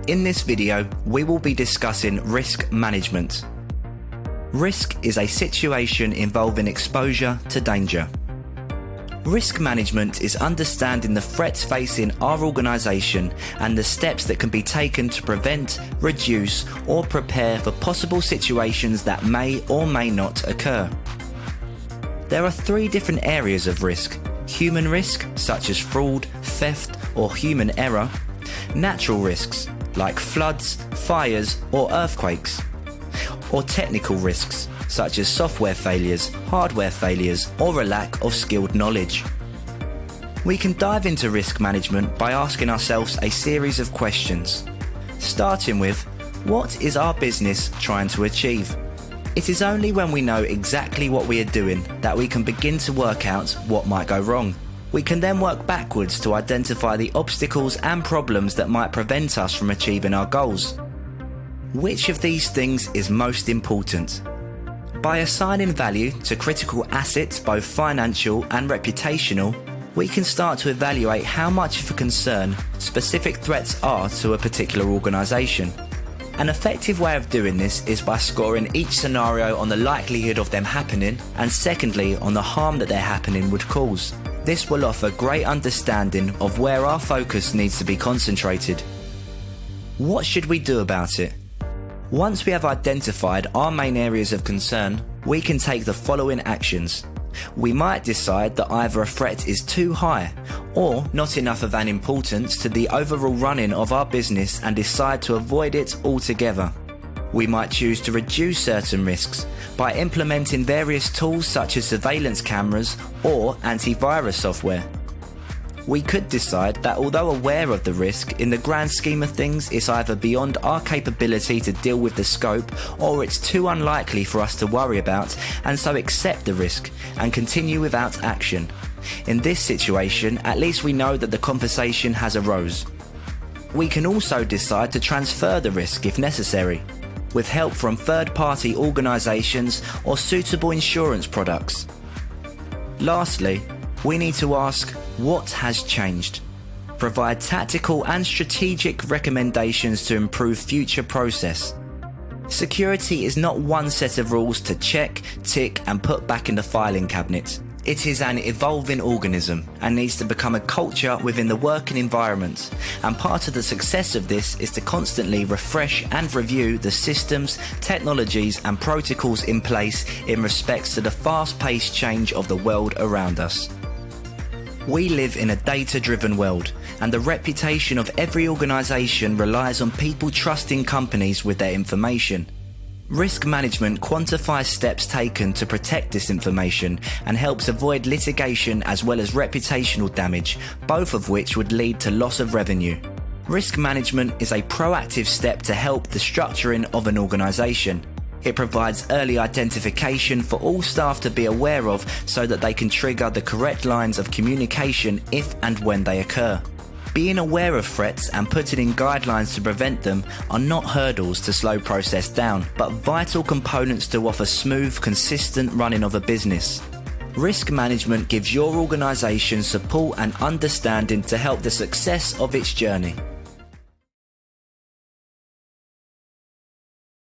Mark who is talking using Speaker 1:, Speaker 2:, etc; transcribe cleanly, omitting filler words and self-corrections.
Speaker 1: In this video, we will be discussing risk management. Risk is a situation involving exposure to danger. Risk management is understanding the threats facing our organisation and the steps that can be taken to prevent, reduce or prepare for possible situations that may or may not occur. There are three different areas of risk: human risk, such as fraud, theft or human error; natural risks, like floods, fires or earthquakes; or technical risks, such as software failures, hardware failures or a lack of skilled knowledge. We can dive into risk management by asking ourselves a series of questions, starting with, what is our business trying to achieve? It is only when we know exactly what we are doing that we can begin to work out what might go wrong. We can then work backwards to identify the obstacles and problems that might prevent us from achieving our goals. Which of these things is most important? By assigning value to critical assets, both financial and reputational, we can start to evaluate how much of a concern specific threats are to a particular organisation. An effective way of doing this is by scoring each scenario on the likelihood of them happening, and secondly on the harm that their happening would cause. This will offer great understanding of where our focus needs to be concentrated. What should we do about it? Once we have identified our main areas of concern, we can take the following actions. We might decide that either a threat is too high or not enough of an importance to the overall running of our business and decide to avoid it altogether. We might choose to reduce certain risks by implementing various tools such as surveillance cameras or antivirus software. We could decide that although aware of the risk, in the grand scheme of things it's either beyond our capability to deal with the scope or it's too unlikely for us to worry about, and so accept the risk and continue without action. In this situation, at least we know that the conversation has arose. We can also decide to transfer the risk if necessary, with help from third-party organisations or suitable insurance products. Lastly, we need to ask, what has changed? Provide tactical and strategic recommendations to improve future process. Security is not one set of rules to check, tick and put back in the filing cabinet. It is an evolving organism and needs to become a culture within the working environment, and part of the success of this is to constantly refresh and review the systems, technologies and protocols in place in respects to the fast-paced change of the world around us. We live in a data-driven world, and the reputation of every organisation relies on people trusting companies with their information. Risk management quantifies steps taken to protect this information and helps avoid litigation as well as reputational damage, both of which would lead to loss of revenue. Risk management is a proactive step to help the structuring of an organisation. It provides early identification for all staff to be aware of so that they can trigger the correct lines of communication if and when they occur. Being aware of threats and putting in guidelines to prevent them are not hurdles to slow process down, but vital components to offer smooth, consistent running of a business. Risk management gives your organisation support and understanding to help the success of its journey.